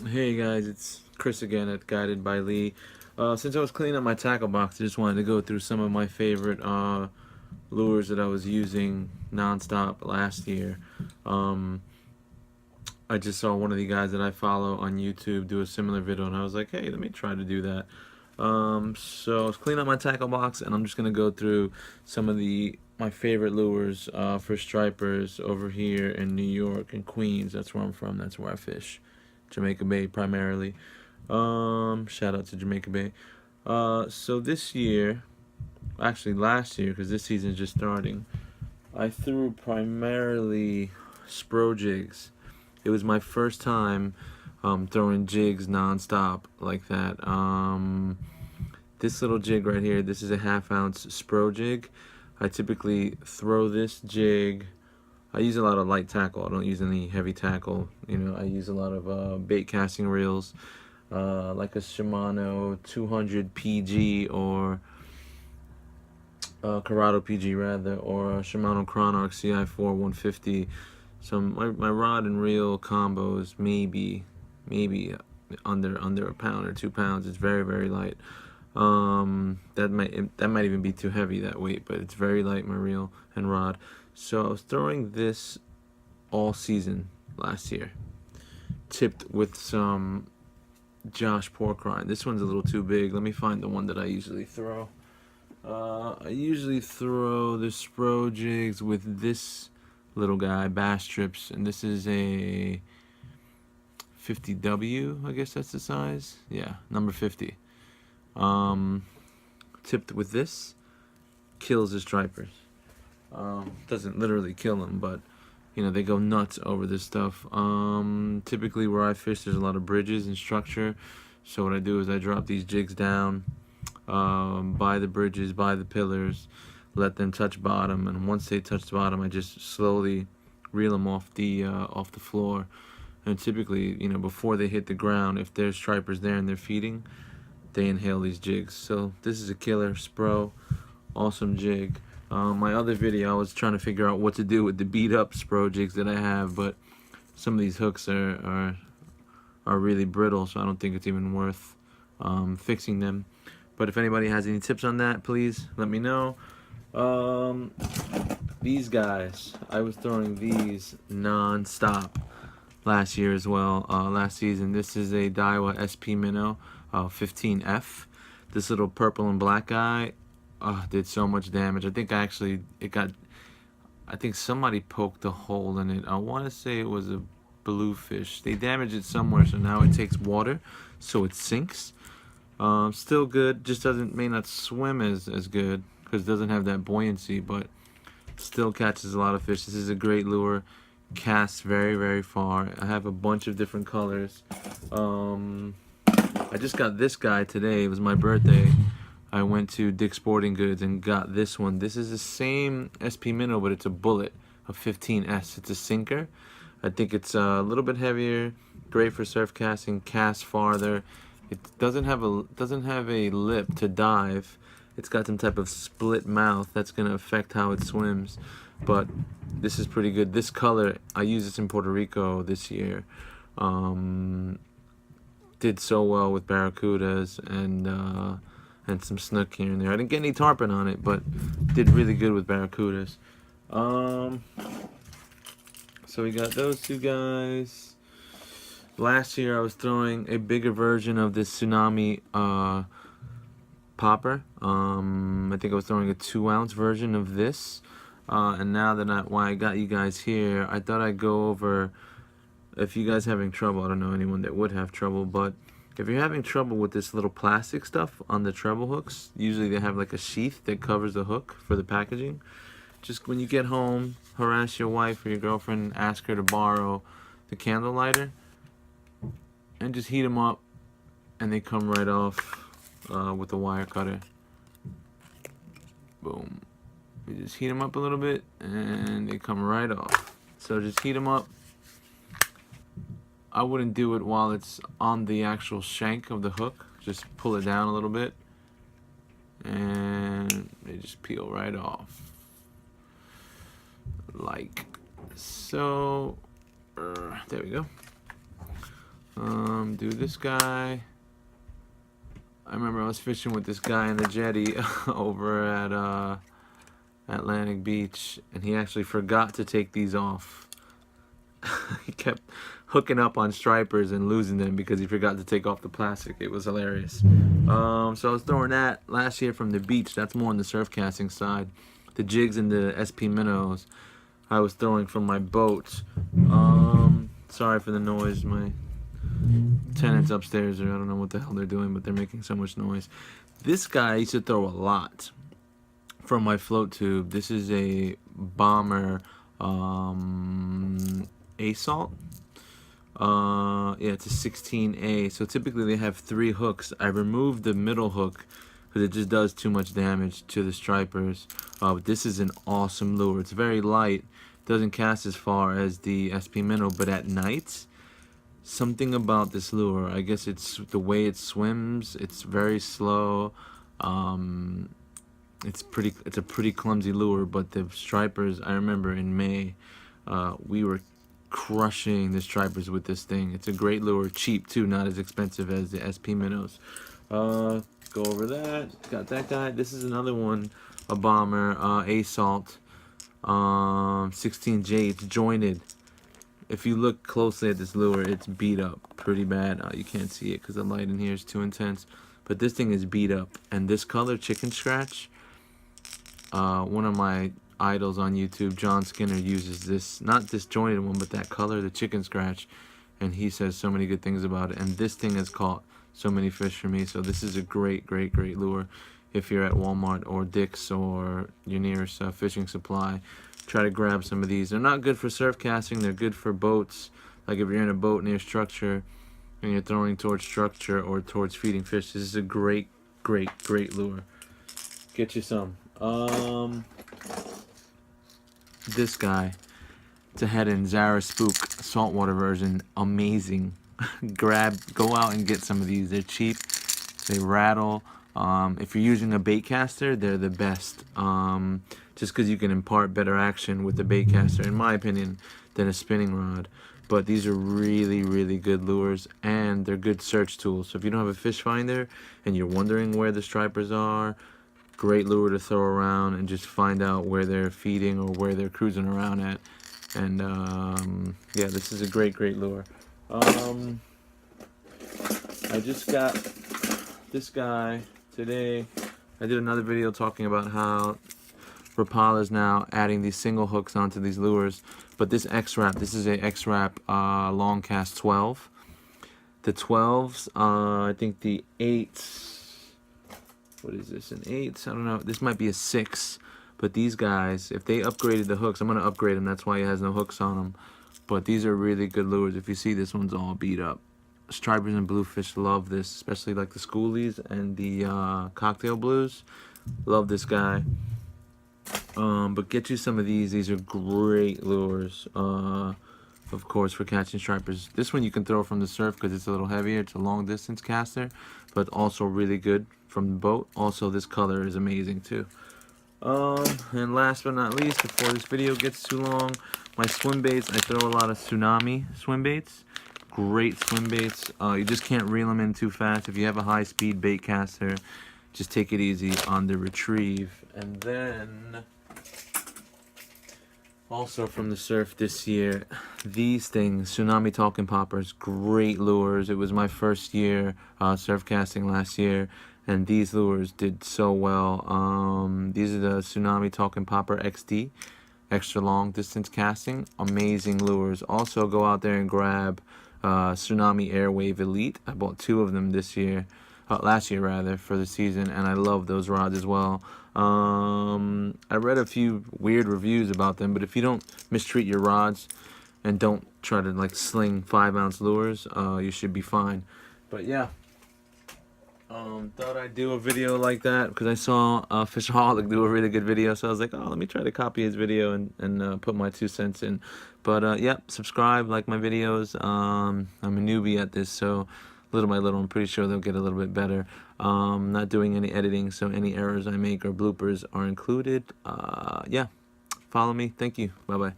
Hey guys, it's Chris again at Guided by Lee. Since I was cleaning up my tackle box, I just wanted to go through some of my favorite lures that I was using nonstop last year. Um, I just saw one of the guys that I follow on YouTube do a similar video, and I was like, hey, let me try to do that. So I was cleaning up my tackle box, and I'm just gonna go through some of my favorite lures for stripers over here in New York and Queens. That's where I'm from. That's where I fish. Jamaica Bay primarily. Shout out to Jamaica Bay. So this year, actually last year, because this season is just starting, I threw primarily Spro jigs. It was my first time throwing jigs nonstop like that. This little jig right here, this is a 1/2 ounce Spro jig. I typically throw this jig. I use a lot of light tackle. I don't use any heavy tackle. I use a lot of bait casting reels, like a Shimano 200 PG or Corrado PG rather, or a Shimano Chronarch CI4 150. So my rod and reel combos maybe under a pound or 2 pounds. It's very light. That might even be too heavy, that weight, but it's very light, my reel and rod. So I was throwing this all season last year, tipped with some Josh pork rind. This one's a little too big. Let me find the one that I usually throw. I usually throw the Spro jigs with this little guy, bass trips, and this is a 50W, I guess that's the size. Yeah, number 50. Tipped with this, kills the stripers. Doesn't literally kill them, but they go nuts over this stuff. Typically where I fish, there's a lot of bridges and structure, so what I do is I drop these jigs down by the bridges, by the pillars, let them touch bottom, and once they touch the bottom, I just slowly reel them off the floor. And typically, before they hit the ground, if there's stripers there and they're feeding, they inhale these jigs. So this is a killer Spro, awesome jig. My other video, I was trying to figure out what to do with the beat up Spro jigs that I have, but some of these hooks are really brittle, so I don't think it's even worth fixing them. But if anybody has any tips on that, please let me know. These guys, I was throwing these non-stop last year as well, last season. This is a Daiwa SP Minnow 15F. This little purple and black guy did so much damage. I think I think somebody poked a hole in it. I want to say it was a bluefish. They damaged it somewhere, so now it takes water, so it sinks. Still good, just may not swim as good because it doesn't have that buoyancy, but still catches a lot of fish. This is a great lure, casts very far. I have a bunch of different colors. I just got this guy today. It was my birthday. I went to Dick's Sporting Goods and got this one. This is the same SP Minnow, but it's a bullet, a 15S. It's a sinker. I think it's a little bit heavier, great for surf casting, casts farther. It doesn't have a lip to dive. It's got some type of split mouth that's gonna affect how it swims. But this is pretty good. This color, I used this in Puerto Rico this year. Did so well with barracudas and some snook here and there. I didn't get any tarpon on it, but did really good with barracudas. So we got those two guys. Last year I was throwing a bigger version of this Tsunami popper. I think I was throwing a 2-ounce version of this. And now that why I got you guys here, I thought I'd go over, if you guys having trouble, I don't know anyone that would have trouble, but if you're having trouble with this little plastic stuff on the treble hooks, usually they have like a sheath that covers the hook for the packaging. Just when you get home, harass your wife or your girlfriend and ask her to borrow the candle lighter and just heat them up, and they come right off with a wire cutter. Boom. You just heat them up a little bit and they come right off. So just heat them up. I wouldn't do it while it's on the actual shank of the hook. Just pull it down a little bit and they just peel right off. Like so. There we go. do this guy. I remember I was fishing with this guy in the jetty over at Atlantic Beach, and he actually forgot to take these off. He kept hooking up on stripers and losing them because he forgot to take off the plastic. It was hilarious. So I was throwing that last year from the beach. That's more on the surf casting side. The Jigs and the SP Minnows I was throwing from my boat. Sorry for the noise. My tenants upstairs, or I don't know what the hell they're doing, but they're making so much noise. This guy I used to throw a lot from my float tube. This is a Bomber A-Salt. Yeah, it's a 16A. So typically they have 3 hooks. I removed the middle hook because it just does too much damage to the stripers. But this is an awesome lure. It's very light. Doesn't cast as far as the SP Minnow, but at night, something about this lure, I guess it's the way it swims. It's very slow. It's a pretty clumsy lure, but the stripers, I remember in May, we were crushing the stripers with this thing. It's a great lure, cheap too, not as expensive as the SP Minnows. Go over that. Got that guy. This is another one, a Bomber A-Salt 16J. It's jointed. If you look closely at this lure, it's beat up pretty bad. You can't see it because the light in here is too intense, but this thing is beat up. And this color, chicken scratch, one of my idols on YouTube, John Skinner, uses this, not this jointed one, but that color, the chicken scratch, and he says so many good things about it. And this thing has caught so many fish for me. So this is a great lure if you're at Walmart or Dick's or your nearest fishing supply. Try to grab some of these. They're not good for surf casting. They're good for boats. Like if you're in a boat near structure and you're throwing towards structure or towards feeding fish, this is a great lure. Get you some. This guy, it's a Head-In Zara Spook saltwater version. Amazing. Go out and get some of these. They're cheap. They rattle. If you're using a bait caster, they're the best. Just because you can impart better action with the bait caster, in my opinion, than a spinning rod. But these are really good lures, and they're good search tools. So if you don't have a fish finder and you're wondering where the stripers are, great lure to throw around and just find out where they're feeding or where they're cruising around at. And yeah, this is a great lure. I just got this guy today. I did another video talking about how Rapala is now adding these single hooks onto these lures, but this X-Wrap, this is a X-Wrap long cast 12. The 12s, I think the 8s, what is this, an 8? I don't know, this might be a 6, but these guys, if they upgraded the hooks, I'm going to upgrade them, that's why it has no hooks on them, but these are really good lures. If you see, this one's all beat up. Stripers and bluefish love this, especially like the schoolies and the cocktail blues. Love this guy. But get you some of these. These are great lures, of course, for catching stripers. This one you can throw from the surf because it's a little heavier. It's a long distance caster, but also really good from the boat. Also, this color is amazing too. And last but not least, before this video gets too long, my swim baits. I throw a lot of Tsunami swim baits. Great swim baits. You just can't reel them in too fast. If you have a high-speed bait caster, just take it easy on the retrieve. And then also from the surf this year, these things, Tsunami Talking Poppers, great lures. It was my first year surf casting last year, and these lures did so well. These are the Tsunami Talking Popper XD, extra long distance casting. Amazing lures. Also go out there and grab Tsunami Airwave Elite. I bought 2 of them this year, last year rather, for the season, and I love those rods as well. I read a few weird reviews about them, but if you don't mistreat your rods and don't try to like sling 5-ounce lures, you should be fine. But yeah, thought I'd do a video like that because I saw Fishaholic do a really good video, so I was like, oh, let me try to copy his video and put my 2 cents in. But yeah, subscribe, like my videos. I'm a newbie at this, so little by little, I'm pretty sure they'll get a little bit better. Not doing any editing, so any errors I make or bloopers are included. Yeah, follow me. Thank you. Bye-bye.